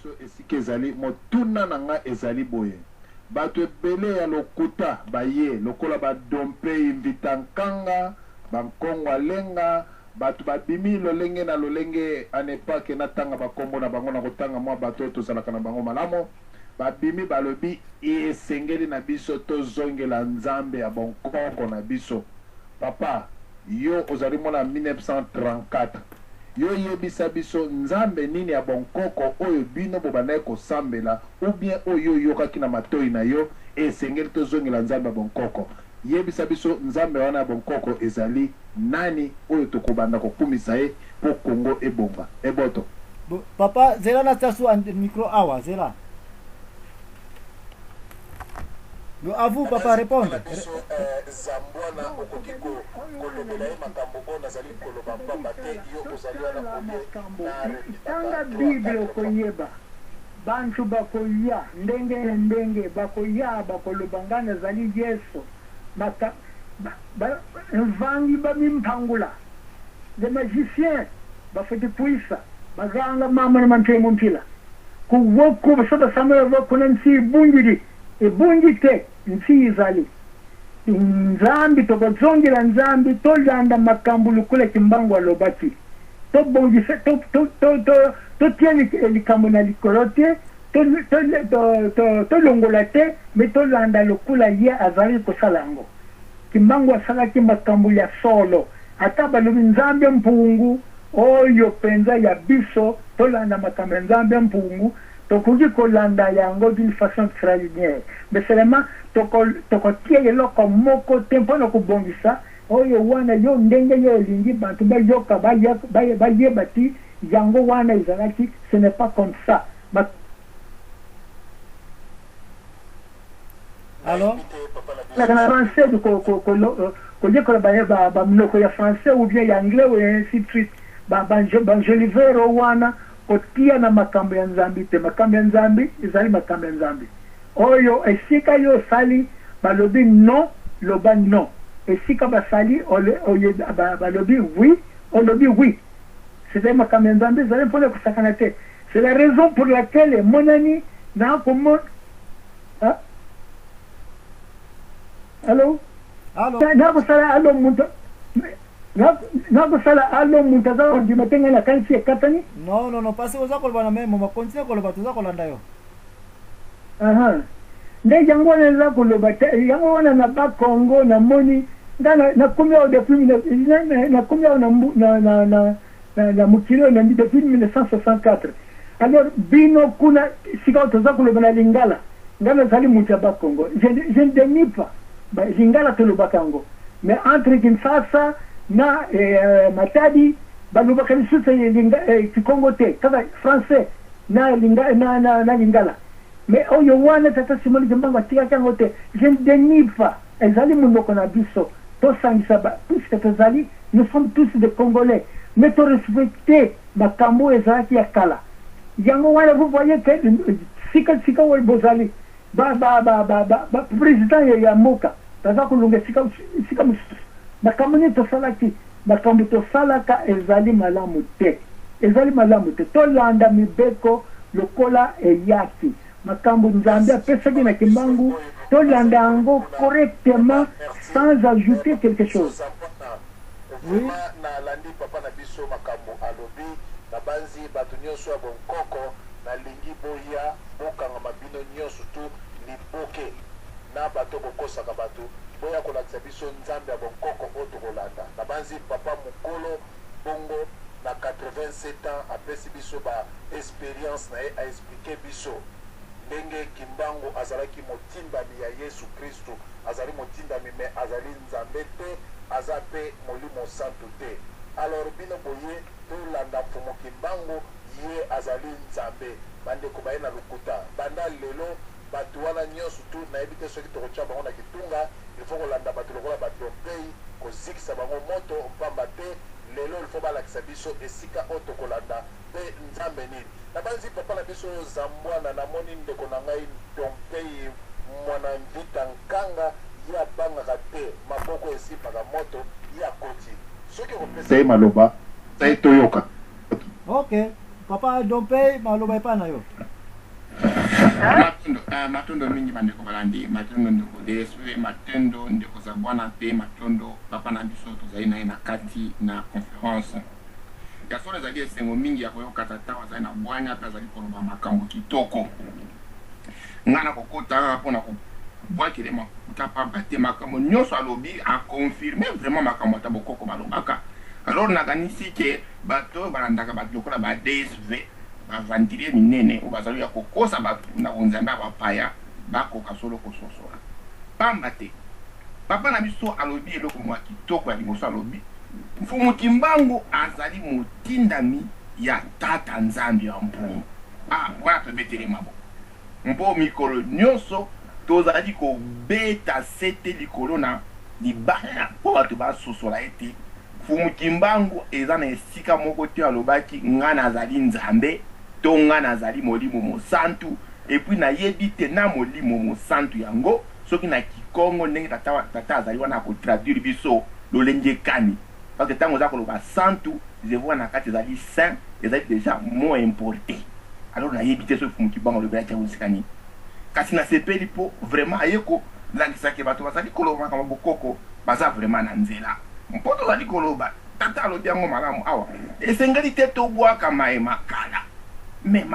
biso esika ezali motuna na nga ezali boye bato ebele ya lokuta baye lokola badompe invita nkanga bankongo alenga bato babimi lolenge na lolenge anepake natanga bakombo na bango na kotanga mwa bato tozalaka na bango malamu babimi balobi esengeli na biso tozongela nzambe ya bonkoko na biso papa yo ozali mwana 1934 yo yebisa biso nzambe nini ya bonkoko oyo bino bobandaki kosambela ou bien oyo yokaki na matoi na yo esengeli tozongela nzambe ya bonkoko yebisa biso nzambe wana ya bonkoko ezali nani oyo tokobanda kokumisa ye po Kongo ebonga eboto papa zela na stasu micro awa zela yo à vous papa répondre zambwana okokiko kolobela ye makambo oyo nazali koloba pamba te yo ozali wana tanga bible okoyeba bantu bakoya ndenge bakoya bakoloba nazali yesu vangi bamimpangula les magiciens bafete puisa baganga mama na mantemo mpila kuwoku basaba samara bakuna nsi bungiri ebungi te nsi izali nzambi tokozongela nzambi tolanda makambo lukula kimbango alobaki tobongisa totia likambo na likolo te tolongola te me tolanda lukula ye azali kosala yango kimbango asalaki makambo ya solo ata balobi nzambe mpungu oyo penza ya biso tolanda makambo ya nzambe mpungu tokoki kolanda yango d'une façon extraordinaire mais seulement tokotia eloko moko te mpona kobongisa oyo wana yo ndenge yo elingi bantu bayoka bayeba ti yango wana ezalaki ce n'est pas comme ça alors la français koyekola baminoko ya français ou bien ya anglais ou ainsi de suite banjolivero wana kotia na makambo ya nzambi te makambo ya nzambi ezali makambo ya nzambi oyo esika yo sali balobi non loba non esika basali balobi oui olobi oui c'est makambo ya nzambi ezali mpona kosakana te c'est la raison pour laquelle monani na komona allo nakosala allo muntu nakosala allo muntu aza kondima te ngai nakanisi ekatani non parce oza koloba na meme makontinue koloba toza kolanda yo nde yango wana eza koloba te yango wana na bakongo namoni nga nakomi awo depuis nakomi awo na mokili oyo depuis 1964 alors bino kuna sika toza koloba na lingala nga nazali moto ya bakongo je ne dénie pas lingala tolobaka yango mais entre Kinshasa na Matadi balobaka lisusu kikongo te kaka français na lingala mais oyo wana tata simoni kimbango atikaki yango te je ne dénie pas ezali monoko na biso tosangisa puisque tozali nous sommes tous des Congolais mais torespecte makambo ezalaki ya kala yango wana vous voyez que sika oyo bozali président ya moka taza kolunga sika mosusu makambo nini tosalaki makambo tosalaka ezali malamu te tolanda mibeko lokola eyaki makambo nzambe apesaki na kimbangu tolanda yango correctement sans ajouter quelque chose nalandi papa na biso makambo alobi na banzi bato nyonso ya bonkoko nalingi boya bokanga mabino nyonso tu liboke na bato kokosaka bato boya kolakisa biso nzambe ya bonkoko oyo tokolanda na banzi papa mokolo bongo na 87 ans apesi biso expérience na ye aexplike biso ndenge kimbangu azalaki motindami ya yesu kristu azali motindami me azali nzambe te aza pe molimo santu te alors bino boye tolanda mfumo kimbangu ye azali nzambe bandeko baye na lokuta banda lelo bato wana nyonso tu nayebi te soki tokotya bango na kitunga ilfo kolanda bato lokola badompei kozikisa bango moto mpamba te lelo ilfo balakisa biso esika oyo tokolanda mpe nzambe nini na banzi papa na biso zambwana namoni ndeko na ngai dompei mwana mvita nkanga ye abangaka te maboko esimbaka moto ye akoti soki okopesa ye maloba saye toyoka ok papa dompei maloba epai na yo matondo mingi bandeko balandi matondo ndeko DSP matondo ndeko za bwana pe matondo papa na biso tozali na ye na kati na conférence ya solo ezali esengo mingi ya koyoka tata bazali na bwanya mpe azali koloba makambo kitoko nga na kokota mpona kobwakele makuta pamba te makambo nyonso alobi aconfirme vraiment makambo ata bokoko balobaka alors nakanisi ke bato balandaka bato lokola ba DSV bavandile minene oyo bazali ya kokosa bato na bonzambe ya bapaya bakoka solo kososola pamba te papa na biso alobi eloko mwa kitoko ya liboso alobi mfumu Kimbangu azali motindami ya tata nzambe ya mpungu wana tobetele mabo mpo mikolo nyonso tozali kobeta sete likolo na libaya mpo bato basosola ete mfumu Kimbangu eza na esika moko te alobaki nga nazali nzambe to nga nazali molimo mosantu epuis nayebi te na molimo mosantu yango soki na kikongo ndenge tata azali wana akotraduire biso lolenge ekani parce que ntango oza koloba santu zevoa na kati ezali saint ezali déjà mo importé alors nayebi te soki mfumu Kimbangu alobelaki yango esika nini kasi nasepeli mpo vraiment aye kolakisaki bato bazali koloba makambo bokoko baza vraiment na nzela mpo tozali koloba tata alobi yango malamu awa esengeli te tobwaka mayema kala mais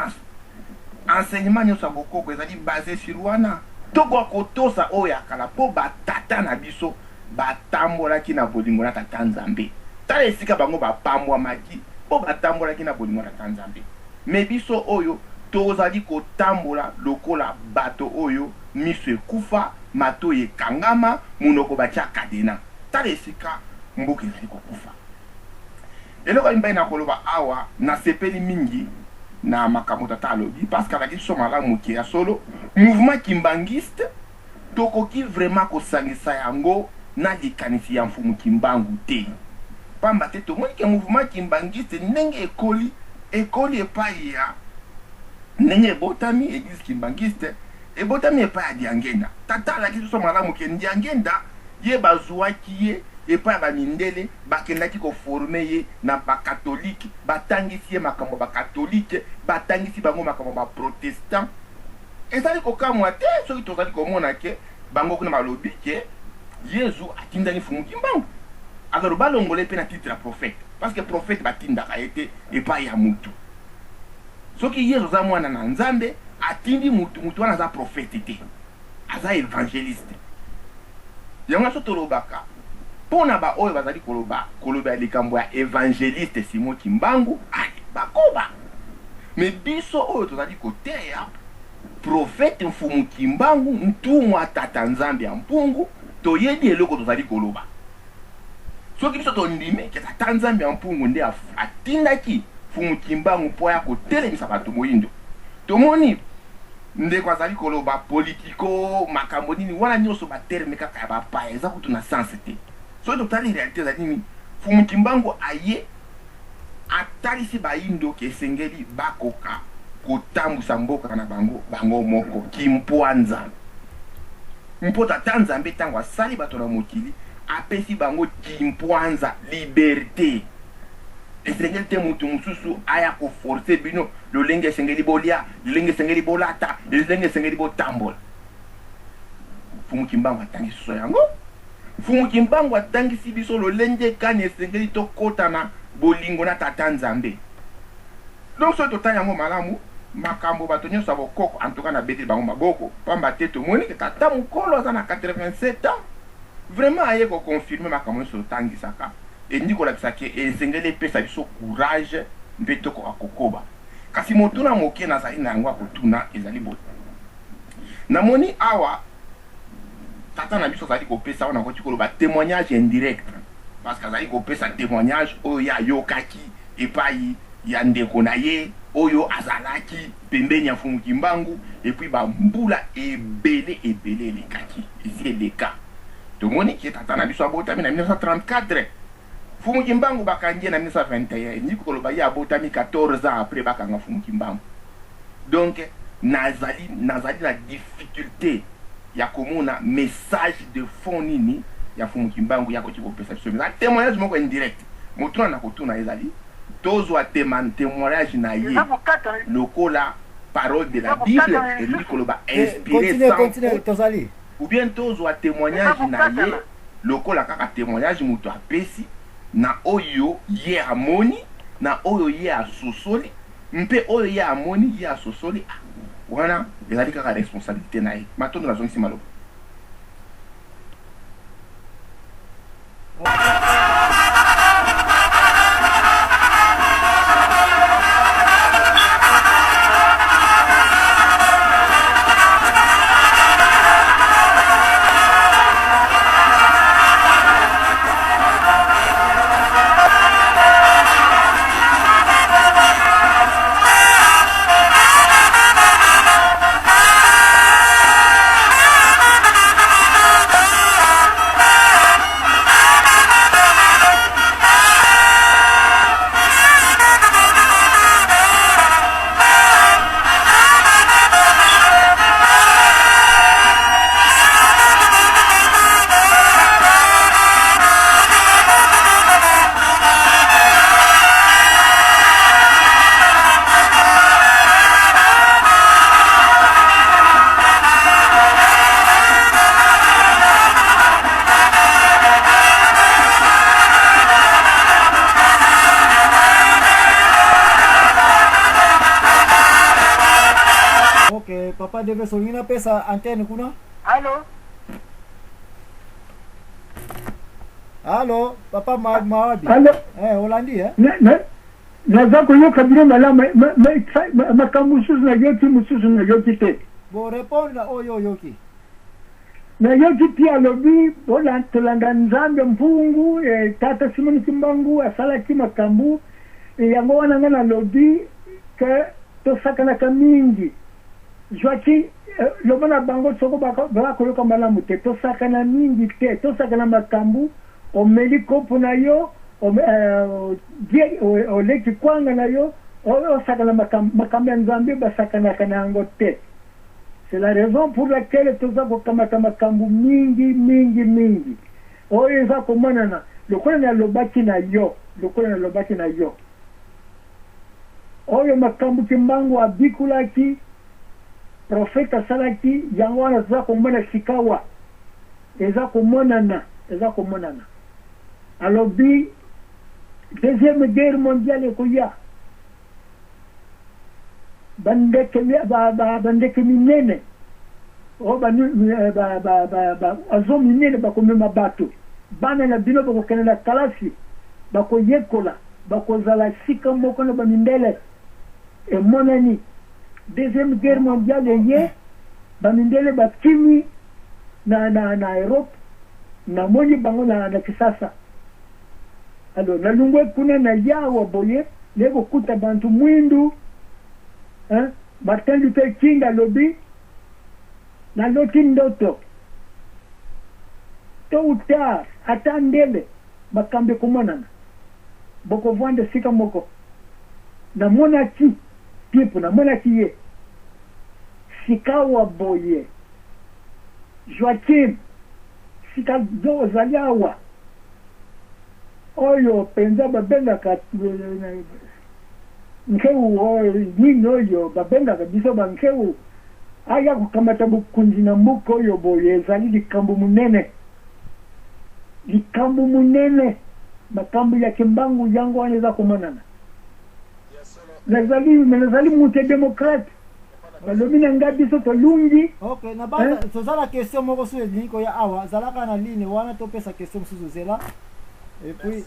enseignement nyonso ya bokoko ezali basé sur wana tokoka kotosa oyo ya kala mpo batata na biso batambolaki na bolingo na tata nzambe tala esika bango bapambwamaki mpo batambolaki na bolingo na tata nzambe me biso oyo tozali kotambola lokola bato oyo miso ekufa mato ekangama munoko batia kadena tala esika mboka ezali kokufa eloko mbai na koloba awa nasepeli mingi na makambo tata alobi parce qu'alaki so malamu ke ya solo mouvement kimbangiste tokoki vraiment kosangisa yango na likanisi ya mfumu Kimbangu te pamba te tomoni ke mouvement kimbangiste ndenge ekoli epai ya ndenge ebotami église kimbangiste ebotami epai ya Diangenda tata alaki so malamu ke Diangenda ye bazwaki ye epai ya bamindele bakendaki koforme ye na bakatolike batangisi ye makambo bakatolike batangisi bango makambo baprotestant ezali kokamwa te soki tozali komona ke bango kuna balobi ke Yesu atindaki mfumu Kimbangu alors balongole mpe na titre ya prophète parce que prophète batindaka ye te epai ya mutu soki Yesu aza mwana na nzambe atindi mutu wana aza prophète te aza évangéliste yango so tolobaka pona ba oyo bazali koloba likambo ya évangéliste Simon Kimbangu ali bakoba me biso oyo tozali koteya prophète mfumu Kimbangu ntumwa tata nzambe ya mpungu toyebi eloko tozali koloba soki biso tondime ke tata nzambe ya mpungu nde atindaki mfumu Kimbangu mpo ya kotelemisa bato moyindo tomoni ndeko azali koloba politiko makambo nini wana nyonso baterme kaka ya bapaya eza kutu na sens te soki totali réalité ezali nini mfumu Kimbangu aye atalisi bayindo ke esengeli bakoka kotambusa mboka na bango moko kimpwanza mpo tata nzambe ntango asali bato na mokili apesi bango kimpwanza liberté esengeli te mutu mosusu aya koforce bino lolenge esengeli bolia lolenge esengeli bolata lolenge esengeli botambola mfumu Kimbangu atangisi so yango mfumu Kimbangu atangisi biso lolenge kani esengeli tokota na bolingo na tata nzambe donc soki totali yango malamu makambo bato nyonso ya bokoko en tout cas na beteli bango maboko pamba te tomoni ke tata mokolo aza na 87 ans vraiment aye koconfirme makambo nyonso totangisaka endi kolakisa ke esengeli epesa biso courage mpe tokoka kokoba kasi motuna moke nazali na yango akotuna ezali boye namoni awa tata na biso azali kopesa wana koti koloba témoignage indirect parce que azali kopesa témoignage oyo ye ayokaki epai ya ndeko na ye oyo azalaki pembeni ya mfumu Kimbangu epuis bambula ebele elekaki esi eleka tomoni ke tata na biso abotami na 1934 mfumu Kimbangu bakangi ye na 1921 ndiko koloba ye abotami 14 ans après bakanga mfumu Kimbangu donc nazali na difficulté ya komona message de fond nini ya mfumu Kimbangu ya koti kopesa biso na témoignage moko indirect motuna na kotuna ezali tozwa témoignage na ye lokola parole de la Bible et lui koloba inspiré continue tozali ou bien tozwa témoignage na ye lokola kaka témoignage mutu apesi na oyo ye amoni na oyo ye asosoli mpe oyo ye amoni ye asosoli wana ezali kaka responsabilité na ye matondo nazongisi maloba papa deve solina pesa antenne kuna. Allo papa mawabi Holandi naza koyoka bino malama makambo mosusu nayoki mosusu nayoki te bo répondre na oyo oyoki nayoki ti alobi tolanda nzambe mpungu tata Simoni Kimbangu asalaki makambo yango wana nga nalobi ke tosakanaka mingi zwaki lobo na bango soko bakoyoka malamu te tosakana mingi te tosakana makambo omeli kopo na yo oleki kwanga na yo osakana makambo ya nzambe basakanaka na yango te. C'est la raison pour laquelle toza kokamata makambo mingi oyo eza komonana lokola nalobaki na yo oyo makambo Kimbangu abikulaki profete asalaki yango wana toza komona sikawa eza komonana alobi deuxième guerre mondiale ekoya bandeke minene azo minene bakomema bato bana na bino bakokende na kalasi bakoyekola bakozala sika moko na bamindele emonani deuxième guerre mondiale eye bamindele bakimi na Europe namoni bango na Kisasa. Alors nalungwe kuna na yawa boye lego kuta bantu mwindu Martin Luther King alobi na loti ndoto tôt ou tard ata ndele bakambe komonana boko vwande sika moko na monaki pipo na monaki ye sikawa boye Joachim sika do zaliawa oyo penza babengaka nkeu nini oyo babengaka biso bankeu aya kukamata bukunzi na mbuka oyo boye ezali likambo munene makambo ya Kimbangu yango wana eza komonana nazali mutu demokrate balobi na nga biso tolungi. Ok, na banda tozala question moko su eliniko ya awa zalaka na ligne wana topesa question mosusu zela et puis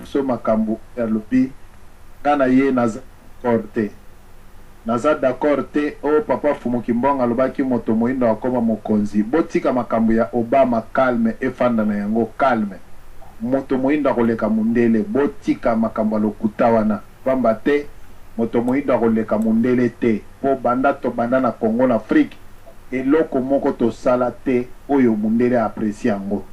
so makambo alobi ngana ye naza d'accord te o papa Fumu Kimbangu alobaki moto moindo akoma mokonzi botika makambo ya Obama calme efanda na yango calme moto moindo akoleka mundele botika makambo alokuta wana pamba te moto moindo akoleka mundele te po banda na Congo na Afrique eloko moko tosala te oyo mundele aprecie yango